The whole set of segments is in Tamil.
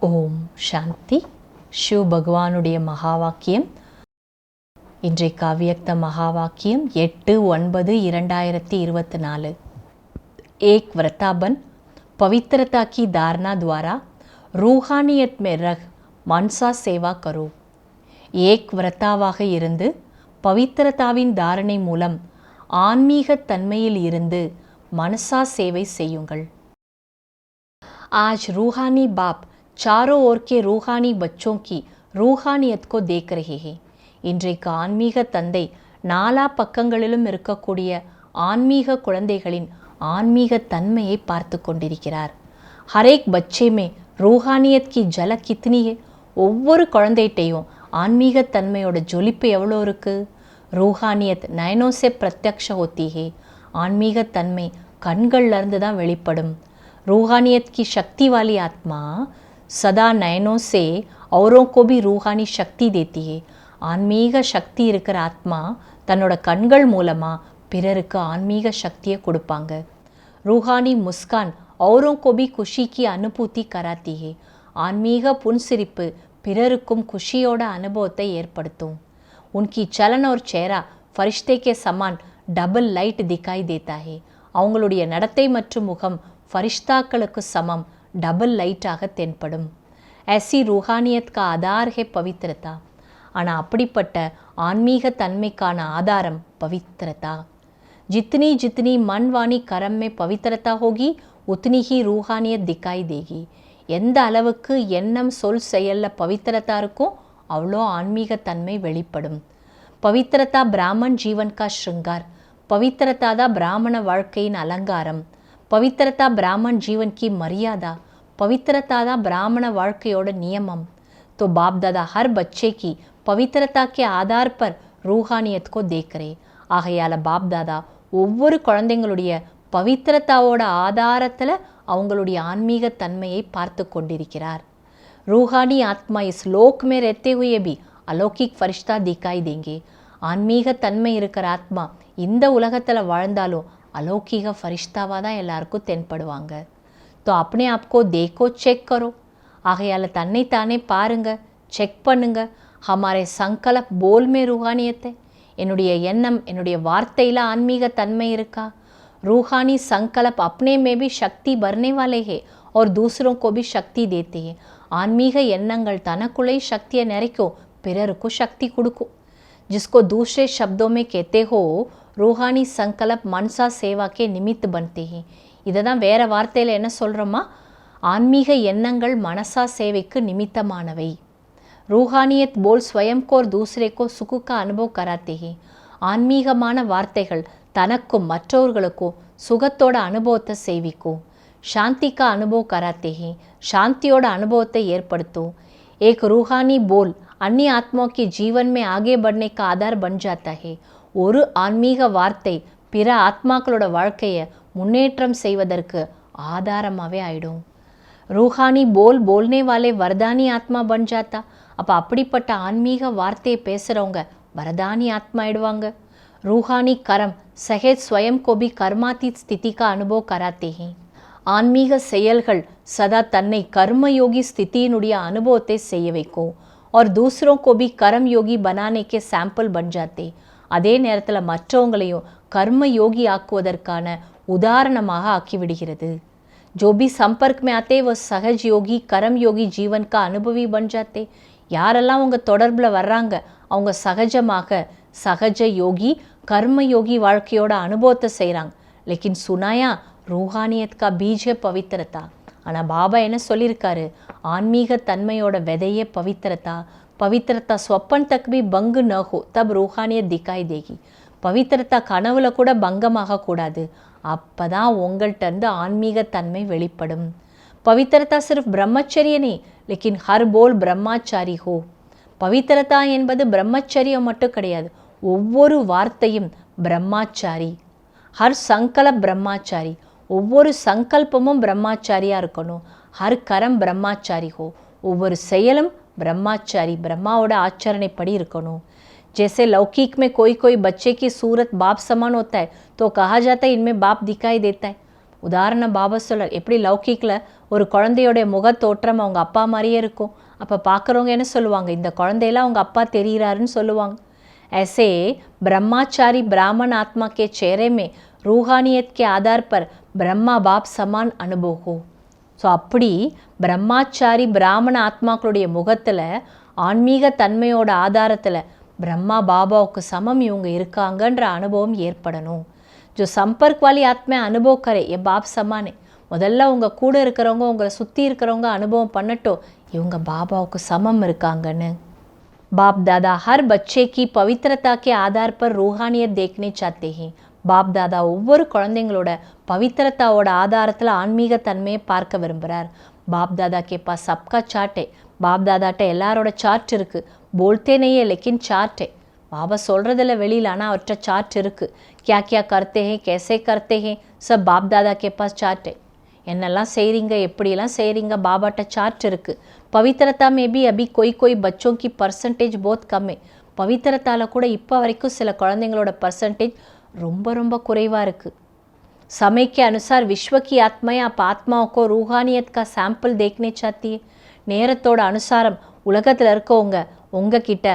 ஓம் சாந்தி. சிவ பகவானுடைய மகா வாக்கியம். இன்றைக்கு அவ்யக்த மகா வாக்கியம் 8/9/2024. एक व्रताबन पवित्रता की धारणा द्वारा रूहानियत में रह मनसा सेवा करो. एक व्रताவாக இருந்து பவித்திரதாவின் தாரணை மூலம் ஆன்மீக தன்மையில் இருந்து மனசா சேவை செய்யுங்கள். आज रूहानी बाप चारों ओर के रूहानी बच्चों की रूहानियत को देख रहे हैं. இன்றைக்கு ஆன்மீக தந்தை நாலா பக்கங்களிலும் இருக்கக்கூடிய ஆன்மீக குழந்தைகளின் ஆன்மீக தன்மையை பார்த்து கொண்டிருக்கிறார். ஹரேக் பச்சே மே ரூஹானியத் கி ஜலக் கித்னி ஹை. ஒவ்வொரு குழந்தைகிட்டையும் ஆன்மீக தன்மையோட ஜொலிப்பு எவ்வளோ இருக்கு. ரூஹானியத் நயனோ சே பிரத்யக்ஷ ஹோத்தி ஹை. ஆன்மீக தன்மை கண்கள்ல இருந்து தான் வெளிப்படும். रूहानियत की शक्ति वाली आत्मा सदा नयनों से औरों को भी रूहानी शक्ति देती है. ஆன்மீக சக்தி இருக்கிற ஆத்மா தன்னோட கண்கள் மூலமாக பிறருக்கு ஆன்மீக சக்தியை கொடுப்பாங்க. रूहानी मुस्कान औरों को भी खुशी की अनुभूति कराती है. ஆன்மீக புன்சிரிப்பு பிறருக்கும் குஷியோட அனுபவத்தை ஏற்படுத்தும். उनकी चलन और चेहरा फरिश्ते के समान डबल लाइट दिखाई देता है. அவங்களுடைய நடத்தை மற்றும் முகம் फरिश्ताக்களுக்கு சமம் டபுள் லைட்டாக தென்படும். ऐसी रूहानियत का आधार है पवित्रता. ஆனால் அப்படிப்பட்ட ஆன்மீக தன்மைக்கான ஆதாரம் பவித்திரதா. जितनी जितनी मन वाणी कर्म में पवित्रता होगी उतनी ही रूहानियत दिखाई देगी. எந்த அளவுக்கு எண்ணம் சொல் செயல்ல பவித்திரதா இருக்கோ அவ்வளோ ஆன்மீக தன்மை வெளிப்படும். பவித்திரதா பிராமன் ஜீவன் கா ஸ்ருங்கார். பவித்திரதா தான் பிராமண வாழ்க்கையின் அலங்காரம். पवित्रता ब्राह्मण जीवन की मर्यादा. पवित्रता दा ब्राह्मण वाळ्कैयोड नियमम. तो बाप दादा हर बच्चे की पवित्रता के आधार पर रूहानियत को देख रहे. ஆகையால பாப் தாதா ஒவ்வொரு குழந்தைங்களுடைய பவித்திரதாவோட ஆதாரத்தில் அவங்களுடைய ஆன்மீக தன்மையை பார்த்து கொண்டிருக்கிறார். रूहानी आत्मा इस लोक में रहते हुए भी अलौकिक फरिश्ता दिखाई देंगे. ஆன்மீக தன்மை இருக்கிற ஆத்மா இந்த உலகத்தில் வாழ்ந்தாலும் अलौकिक फरिश्तावा தான் எல்லாருக்கும் தென்படுவாங்க. तो अपने आप को देखो चेक करो. ஆகையால் தன்னைத்தானே பாருங்க, செக் பண்ணுங்க. हमारे संकल्प बोल में रूहानियत है. என்னுடைய எண்ணம் என்னுடைய வார்த்தையில் ஆன்மீக தன்மை இருக்கா. रूहानी संकल्प अपने में भी शक्ति भरने वाले हैं और दूसरों को भी शक्ति देते हैं. ஆன்மீக எண்ணங்கள் தனக்குள்ளே சக்தியை நிறைக்கும், பிறருக்கும் சக்தி கொடுக்கும். जिसको दूसरे शब्दों में कहते हो रूहानी संकल्प मनसा सेवा के निमित्त बनते हैं. இதை தான் வேறு வார்த்தையில் என்ன சொல்கிறோமா, ஆன்மீக எண்ணங்கள் மனசா சேவைக்கு நிமித்தமானவை. रूहानियत बोल स्वयं को और दूसरे को सुख का अनुभव कराते हैं. ஆன்மீகமான வார்த்தைகள் தனக்கும் மற்றவர்களுக்கும் சுகத்தோட அனுபவத்தை செய்விக்கும். शांति का अनुभव कराते हैं. शांतिயோட அனுபவத்தை ஏற்படுத்தும். एक रूहानी बोल अन्य आत्माओं के जीवन में आगे बढ़ने का आधार बन जाता है. ஒரு ஆன்மீக வார்த்தை பிற ஆத்மாக்களோட வாழ்க்கையை முன்னேற்றம் செய்வதற்கு ஆதாரமாகவே ஆயிடும். रूहानी बोल बोलने वाले वरदानी आत्मा बन जाता. அப்போ அப்படிப்பட்ட ஆன்மீக வார்த்தையை பேசுகிறவங்க வரதானி ஆத்மா ஆயிடுவாங்க. रूहानी कर्म सहज स्वयं को भी कर्मातीत स्थिति का अनुभव कराते हैं. ஆன்மீக செயல்கள் சதா தன்னை கர்மயோகி ஸ்திதியினுடைய அனுபவத்தை செய்ய வைக்கும். और दूसरों को भी कर्म योगी बनाने के सैंपल बन जाते. அதே நேரத்தில் மற்றவங்களையும் கர்ம யோகி ஆக்குவதற்கான உதாரணமாக ஆக்கிவிடுகிறது. जो भी संपर्क में आते वो सहज योगी कर्म योगी जीवन का अनुभवी बन जाते. யாரெல்லாம் அவங்க தொடர்பில் வர்றாங்க அவங்க சகஜமாக சகஜ யோகி கர்ம யோகி வாழ்க்கையோட அனுபவத்தை செய்கிறாங்க. लेकिन सुनाया रूहानियत का बीज है पवित्रता. ஆனால் பாபா என்ன சொல்லியிருக்காரு, ஆன்மீக தன்மையோட விதையே பவித்திரதா. पवित्रता स्वप्न तक भी भंग न हो तब रूहानियत दिखाई देगी. पवित्रता கனவுல கூட பங்கமாக கூடாது, அப்போ தான் உங்கள்கிட்ட இருந்து ஆன்மீக தன்மை வெளிப்படும். पवित्रता सिर्फ ब्रह्मचर्य नहीं लेकिन हर बोल ब्रह्मचारी हो. पवित्रता என்பது பிரம்மச்சரியம் மட்டும் கிடையாது, ஒவ்வொரு வார்த்தையும் பிரம்மாச்சாரி. ஹர் சங்கல்ப் பிரம்மாச்சாரி. ஒவ்வொரு சங்கல்பமும் பிரம்மாச்சாரியாக இருக்கணும். ஹர் கரம் பிரம்மாச்சாரி ஹோ. ஒவ்வொரு செயலும் ब्रह्माचारी ब्रह्माओட ஆச்சரணைப்படி இருக்கணும். जैसे लौकिक में कोई कोई बच्चे की सूरत बाप समान होता है तो कहा जाता है इनमें बाप दिखाई देता है. உதாரணம் பாபா சொல்கிறார், எப்படி லௌகிக்கில் ஒரு குழந்தையோடைய முகத்தோற்றம் அவங்க அப்பா மாதிரியே இருக்கும். அப்போ பார்க்குறவங்க என்ன சொல்லுவாங்க, இந்த குழந்தையெல்லாம் அவங்க அப்பா தெரிகிறாருன்னு சொல்லுவாங்க. ऐसे ब्रह्माचारी ब्राह्मण आत्मा के चेहरे में रूहानियत के आधार पर ब्रह्मा बाप समान अनुभव हो. ஸோ அப்படி பிரம்மாச்சாரி பிராமண ஆத்மாக்களுடைய முகத்தில் ஆன்மீக தன்மையோட ஆதாரத்தில் பிரம்மா பாபாவுக்கு சமம் இவங்க இருக்காங்கன்ற அனுபவம் ஏற்படணும். जो संपर्क वाली आत्मा अनुभव करे ये बाप समान है. முதல்ல உங்கள் கூட இருக்கிறவங்க உங்களை சுற்றி இருக்கிறவங்க அனுபவம் பண்ணட்டும் இவங்க பாபாவுக்கு சமம் இருக்காங்கன்னு. बाप दादा हर बच्चे की पवित्रता के आधार पर रूहानियत देखने चाहते हैं. பாப் தாதா ஒவ்வொரு குழந்தைங்களோட பவித்திரத்தாவோட ஆதாரத்தில் ஆன்மீக தன்மையை பார்க்க விரும்புகிறார். பாப் தாதா கே பாஸ் சப்கா சார்ட்டே. பாப் தாதாட்ட எல்லாரோட சார்ட் இருக்குது. போல்தே நெய்யே லெக்கின் சார்ட்டே. பாபா சொல்கிறதில்ல வெளியில், ஆனால் அவர்கிட்ட சார்ட் இருக்குது. क्या क्या करते हैं कैसे करते हैं सब बाप दादा के पास चार्ट है. என்னெல்லாம் செய்கிறீங்க எப்படியெல்லாம் செய்கிறீங்க பாபாட்ட சார்ட் இருக்குது. பவித்திரता में भी अभी कोई बच्चों की परसेंटेज बहुत कम है. பவித்திரத்தால் கூட இப்போ வரைக்கும் சில குழந்தைங்களோட பர்சன்டேஜ் ரொம்ப ரொம்ப குறைவாக இருக்குது. समय के अनुसार विश्व की आत्माएं आप आत्माओं को रूहानियत का सैंपल देखने चाहती है. நேரத்தோட அனுசாரம் உலகத்தில் இருக்கவங்க உங்ககிட்ட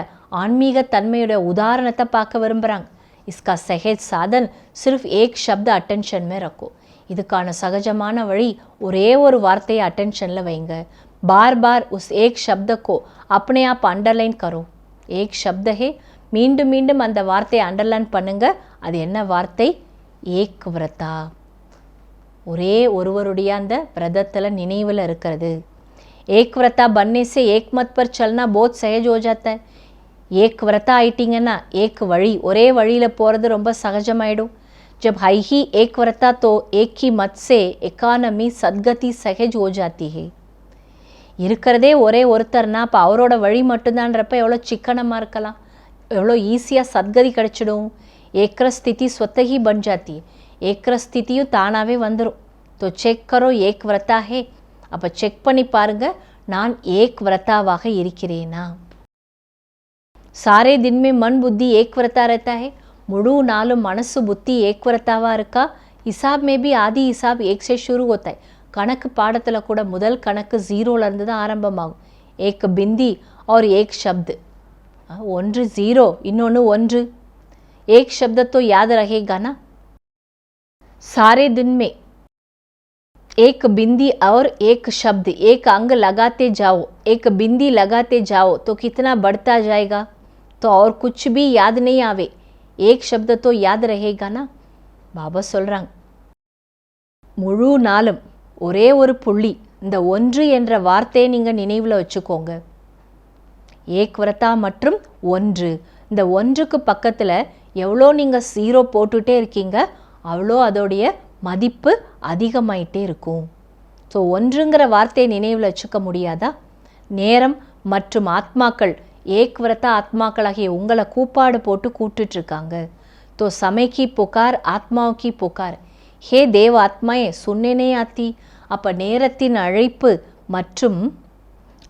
ஆன்மீக தன்மையோட உதாரணத்தை பார்க்க விரும்புகிறாங்க. इसका सहज साधन सिर्फ एक शब्द अटेंशन में रखो. இதுக்கான சகஜமான வழி ஒரே ஒரு வார்த்தையை அட்டென்ஷனில் வைங்க. बार बार उस एक शब्द को अपने आप अंडरलाइन करो. एक शब्द है, மீண்டும் மீண்டும் அந்த வார்த்தையை அண்டர்லைன் பண்ணுங்க. அது என்ன வார்த்தை? ஏக் விரதா. ஒரே ஒருவருடைய அந்த விரதத்தில் நினைவில் இருக்கிறது. एक व्रता बनने से एक मत पर चलना बहुत सहज हो जाता है. ஏக் விரதா ஆயிட்டிங்கன்னா ஏக் வழி, ஒரே வழியில் போகிறது ரொம்ப சகஜமாயிடும். जब है ही एक व्रता तो एक ही मत से इकानमी सद्गति सहज हो जाती है. இருக்கிறதே ஒரே ஒருத்தர்னா அப்போ அவரோட வழி மட்டும்தான்றப்ப எவ்வளோ சிக்கனமாக இருக்கலாம், எவ்வளோ ஈஸியாக சத்கதி கிடச்சிடும். ஏக்கர ஸ்திதி ஸ்வத்தகி பன் ஜாத்தி. ஏக்கர ஸ்திதியும் தானாகவே வந்துடும். तो செக் கரோ ஏக் व्रता है. அப்போ செக் பண்ணி பாருங்கள், நான் ஏக் व्रताவாக இருக்கிறேனா. सारे दिन में मन बुद्धि एक व्रता रहता है. முழு நாளும் மனசு புத்தி ஏக் व्रताவாக இருக்கா. हिसाब में भी आदि हिसाब एक से शुरू होता है. கணக்கு பாடத்தில் கூட முதல் கணக்கு ஜீரோலேருந்து தான் ஆரம்பமாகும். ஏக் பிந்தி और एक शब्द. ஒன்று ஜீரோ, இன்னொன்று ஒன்று. एक शब्द तो याद रहेगा ना. सारे दिन में एक बिंदी और एक शब्द, एक अंग लगाते जाओ, एक बिंदी लगाते जाओ तो कितना बढ़ता जाएगा. तो और कुछ भी याद नहीं आवे, एक शब्द तो याद रहेगा ना. பாபா சொல்கிறாங்க, முழு நாளும் ஒரே ஒரு புள்ளி, இந்த ஒன்று என்ற வார்த்தையை நீங்கள் நினைவில் வச்சுக்கோங்க. ஏக் விரதா மற்றும் ஒன்று. இந்த ஒன்றுக்கு பக்கத்தில் எவ்வளோ நீங்கள் ஜீரோ போட்டுகிட்டே இருக்கீங்க அவ்வளோ அதோடைய மதிப்பு அதிகமாயிட்டே இருக்கும். ஸோ ஒன்றுங்கிற வார்த்தையை நினைவில் வச்சுக்க முடியாதா? நேரம் மற்றும் ஆத்மாக்கள் ஏக் விரதா ஆத்மாக்களாகிய உங்களை கூப்பாடு போட்டு கூப்பிட்டுட்ருக்காங்க. तो समय की पुकार आत्माओं की पुकार. हे देव आत्माएं सुनने नहीं आती. அப்போ நேரத்தின் அழைப்பு மற்றும்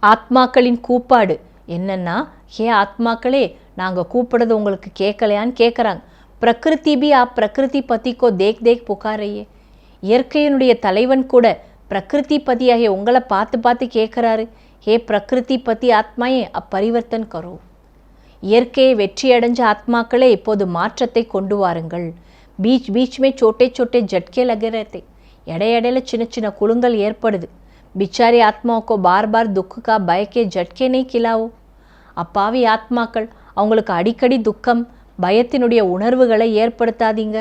ஆத்மாக்களின் கூப்பாடு என்னென்னா, ஹே ஆத்மாக்களே நாங்கள் கூப்பிடுறது உங்களுக்கு கேட்கலையான்னு கேட்குறாங்க. பிரகிருதி பி ஆப் பிரகிருதி பதி கோ தேக் தேக் புகாரையே. இயற்கையினுடைய தலைவன் கூட பிரகிருதி பதியாகிய உங்களை பார்த்து பார்த்து கேட்குறாரு. ஹே பிரகிருதி பதி ஆத்மாயே அப்பரிவர்த்தன் கரோ. இயற்கையை வெற்றியடைஞ்ச ஆத்மாக்களே இப்போது மாற்றத்தை கொண்டு வாருங்கள். பீச் பீச்மே சோட்டே சோட்டே ஜட்கே லகே ரஹते. இடையிடையில சின்ன சின்ன குலுங்கல் ஏற்படுது. பிச்சாரி ஆத்மாவுக்கோ பார் பார் துக்கா பயக்கே ஜட்கே நெய் கிலாவோ. அப்பாவி ஆத்மாக்கள் அவங்களுக்கு அடிக்கடி துக்கம் பயத்தினுடைய உணர்வுகளை ஏற்படுத்தாதீங்க.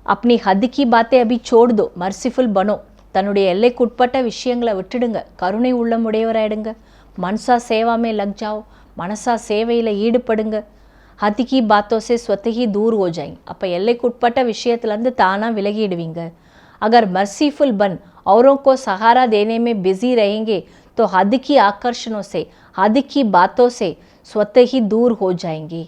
अपनी हद की बातें अभी छोड़ दो, मर्सीफुल बनो. தன்னுடைய எல்லைக்குட்பட்ட விஷயங்களை விட்டுடுங்க, கருணை உள்ளமுடையவராயிடுங்க. மனசா சேவாமே லக் ஜாओ, மனசா சேவையில் ஈடுபடுங்க. ஹத் கி பாத்தோ சே ஸ்வத்தஹி தூர் ஹோ ஜாயேங்க. அப்போ எல்லைக்குட்பட்ட விஷயத்துலேருந்து தானாக விலகிடுவீங்க. अगर मर्सीफुल बन औरों को सहारा देने में बिजी रहेंगे तो हद की आकर्षणों से हद की बातों से स्वतः ही दूर हो जाएंगे.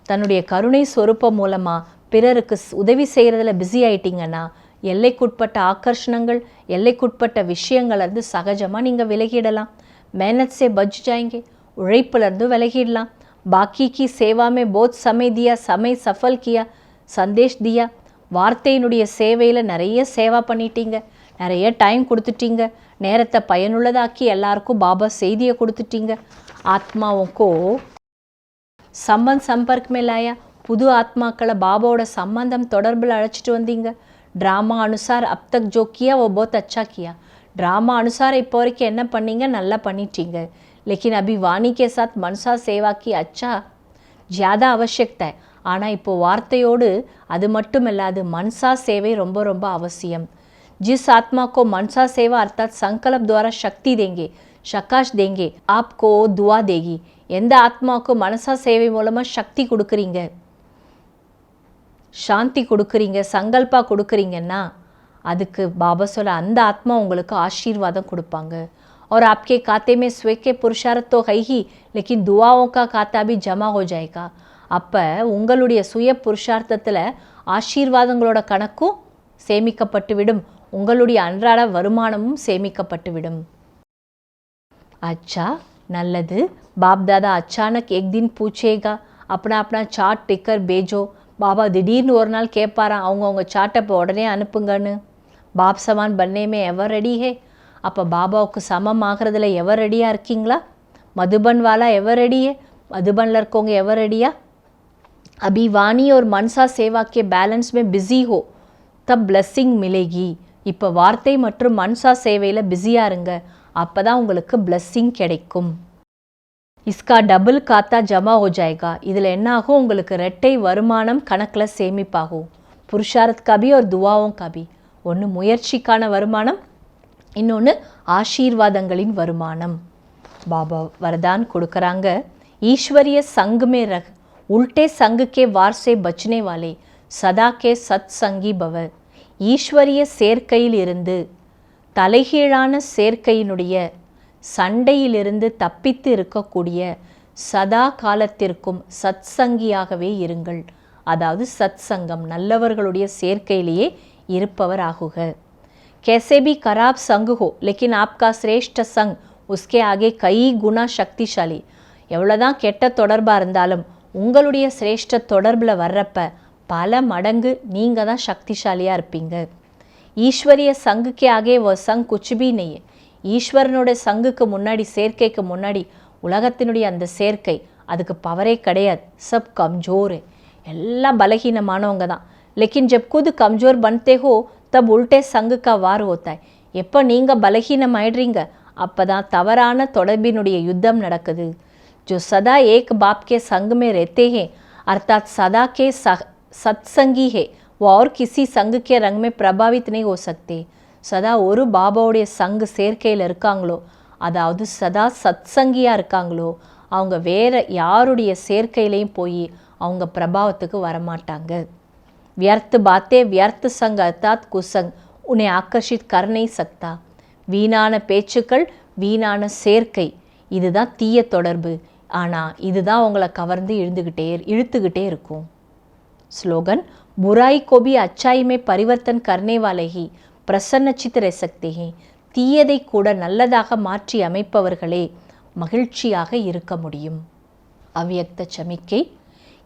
தன்னுடைய கருணை ஸ்வரூபம் மூலமாக பிறருக்கு உதவி செய்கிறதுல பிஸி ஆயிட்டிங்கன்னா எல்லைக்குட்பட்ட ஆக்கர்ஷணங்கள் எல்லைக்குட்பட்ட விஷயங்கள்லேருந்து சகஜமாக நீங்கள் விலகிடலாம். मेहनत से बच जाएंगे. உழைப்புலேருந்து விலகிடலாம். बाकी की सेवा में बहुत समय दिया, समय सफल किया, संदेश दिया. வார்த்தையினுடைய சேவையில் நிறைய சேவா பண்ணிட்டீங்க, நிறைய டைம் கொடுத்துட்டீங்க, நேரத்தை பயனுள்ளதாக்கி எல்லாருக்கும் பாபா செய்தியை கொடுத்துட்டீங்க. ஆத்மாவுக்கோ சம்பர்க் மேலாயா, புது ஆத்மாக்களை பாபாவோட சம்பந்தம் தொடர்பில் அழைச்சிட்டு வந்தீங்க. ட்ராமா அனுசார் அப்தக் ஜோ கியா ஓ बहुत अच्छा किया. ட்ராமா அனுசார் இப்போ வரைக்கும் என்ன பண்ணீங்க, நல்லா பண்ணிட்டீங்க. लेकिन अभी वाणी के साथ मनसा सेवा की अच्छा ज़्यादा आवश्यकता है. ஆனால் இப்போது வார்த்தையோடு அது மட்டும் இல்லாது மனசா சேவை ரொம்ப ரொம்ப அவசியம். जिस आत्मा को मनसा सेवा अर्थात संकल्प द्वारा शक्ति देंगे, शकाश देंगे, आपको दुआ देगी. எந்த ஆத்மாவுக்கு மனசா சேவை மூலமாக சக்தி கொடுக்குறீங்க, சாந்தி கொடுக்குறீங்க, சங்கல்பா கொடுக்குறீங்கன்னா அதுக்கு பாபா சொல்ல அந்த ஆத்மா உங்களுக்கு ஆசீர்வாதம் கொடுப்பாங்க. और आपके खाते में स्वे के पुरुषार्थ तो है ही, लेकिन दुआओं का खाता भी जमा हो जाएगा. அப்போ உங்களுடைய சுய புருஷார்த்தத்தில் ஆசீர்வாதங்களோட கணக்கும் சேமிக்கப்பட்டுவிடும், உங்களுடைய அன்றாட வருமானமும் சேமிக்கப்பட்டுவிடும். अच्छा, நல்லது. बाप दादा अचानक एक दिन पूछेगा अपना अपना चार्ट टिकर भेजो. பாபா திடீர்னு ஒரு நாள் கேட்பாராம், அவங்கவுங்க சார்ட்டை இப்போ உடனே அனுப்புங்கன்னு. பாப் சமான் பண்ணேமே எவர் ரெடி ஹே. அப்போ பாபாவுக்கு சமம் ஆகிறதுல எவர் ரெடியாக இருக்கீங்களா? மதுபன் வாலா எவர் ரெடியே? மதுபனில் இருக்கவங்க எவர் ரெடியா? अभी वाणी और मनसा सेवा के बैलेंस में बिजी हो तब ब्लेसिंग मिलेगी. இப்போ வார்த்தை மற்றும் மன்சா சேவையில் பிஸியாக இருங்க, அப்போ தான் உங்களுக்கு பிளெஸ்ஸிங் கிடைக்கும். इसका डबल खाता जमा हो जाएगा. இதில் என்ன ஆகும், உங்களுக்கு ரெட்டை வருமானம் கணக்கில் சேமிப்பாகும். புருஷார்த் கபி ஒரு துவாவும் கபி. ஒன்று முயற்சிக்கான வருமானம், இன்னொன்று ஆசீர்வாதங்களின் வருமானம். பாபா வரதான் கொடுக்குறாங்க. ஈஸ்வரிய संग में रह, उल्टे संग के वार से बचने वाले सदा के सत्संगी भव. ஈஸ்வரிய சேர்க்கையில் இருந்து, தலைகீழான சேர்க்கையினுடைய சண்டையிலிருந்து தப்பித்து இருக்கக்கூடிய சதா காலத்திற்கும் சத்சங்கியாகவே இருங்கள். அதாவது சத் சங்கம், நல்லவர்களுடைய சேர்க்கையிலேயே இருப்பவர் ஆகுக. कैसे भी खराब संग हो लेकिन आपका श्रेष्ठ संग उसके आगे कई गुना शक्तिशाली. எவ்வளோதான் கெட்ட தொடர்பாக இருந்தாலும் உங்களுடைய சிரேஷ்ட தொடர்பில் வர்றப்ப பல மடங்கு நீங்கள் தான் சக்திசாலியாக இருப்பீங்க. ஈஸ்வரிய சங்குக்கே ஆகே வ சங் குச் பி நெய். ஈஸ்வரனுடைய சங்குக்கு முன்னாடி, சேர்க்கைக்கு முன்னாடி உலகத்தினுடைய அந்த சேர்க்கை, அதுக்கு பவரே கிடையாது. சப் கம்ஜோர், எல்லாம் பலகீனமானவங்க தான். लेकिन जब खुद कमज़ोर बनते हो तब उल्टे संग का वार होता है. எப்போ நீங்கள் பலகீனம் ஆயிடுறீங்க அப்போ தான் தவறான தொடர்பினுடைய யுத்தம் நடக்குது. जो सदा एक बाप के संग में रहते हैं अर्थात सदा के सत्संगी है, वो और किसी संग के रंग में प्रभावित नहीं हो सकते. சதா ஒரு பாபாவுடைய சங்கு சேர்க்கையில் இருக்காங்களோ, அதாவது சதா சத்சங்கியாக இருக்காங்களோ, அவங்க வேறு யாருடைய சேர்க்கையிலையும் போய் அவங்க பிரபாவத்துக்கு வரமாட்டாங்க. व्यर्थ बातें व्यर्थ संग अर्थात कुसंग उन्हें आकर्षित कर नहीं सकता. வீணான பேச்சுக்கள், வீணான சேர்க்கை, இதுதான் தீய தொடர்பு. ஆனால் இதுதான் உங்களை கவர்ந்து இழுத்துக்கிட்டே இருக்கும். ஸ்லோகன், बुराई को भी अच्छाई में परिवर्तन करने वाले ही प्रसन्नचित रह सकते हैं. தீயதை கூட நல்லதாக மாற்றி அமைப்பவர்களே மகிழ்ச்சியாக இருக்க முடியும். அவ்யக்த சமிக்கை.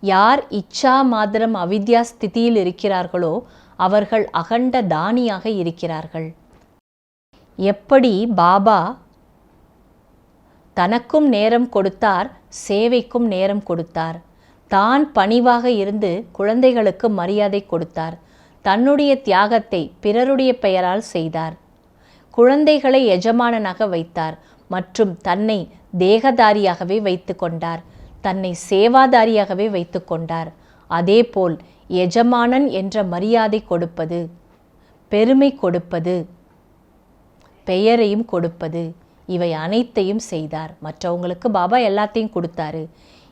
யார் இச்சா மாத்திரம் அவித்யா ஸ்திதியில் இருக்கிறார்களோ அவர்கள் அகண்ட தானியாக இருக்கிறார்கள். எப்படி பாபா தனக்கும் நேரம் கொடுத்தார், சேவைக்கும் நேரம் கொடுத்தார். தான் பணிவாக இருந்து குழந்தைகளுக்கு மரியாதை கொடுத்தார். தன்னுடைய தியாகத்தை பிறருடைய பெயரால் செய்தார். குழந்தைகளை எஜமானனாக வைத்தார் மற்றும் தன்னை தேகதாரியாகவே வைத்து கொண்டார். தன்னை சேவாதாரியாகவே வைத்து கொண்டார். அதேபோல் எஜமானன் என்ற மரியாதை கொடுப்பது, பெருமை கொடுப்பது, பெயரையும் கொடுப்பது, இவை அனைத்தையும் செய்தார். மற்றவங்களுக்கு பாபா எல்லாத்தையும் கொடுத்தாரு.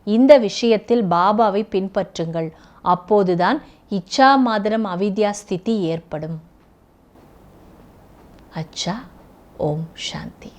இந்த விஷயத்தில் பாபாவை பின்பற்றுங்கள். அப்போதுதான் இச்சா மாத்திரம் அவித்யா ஸ்திதி ஏற்படும். அச்சா. ஓம் சாந்தி.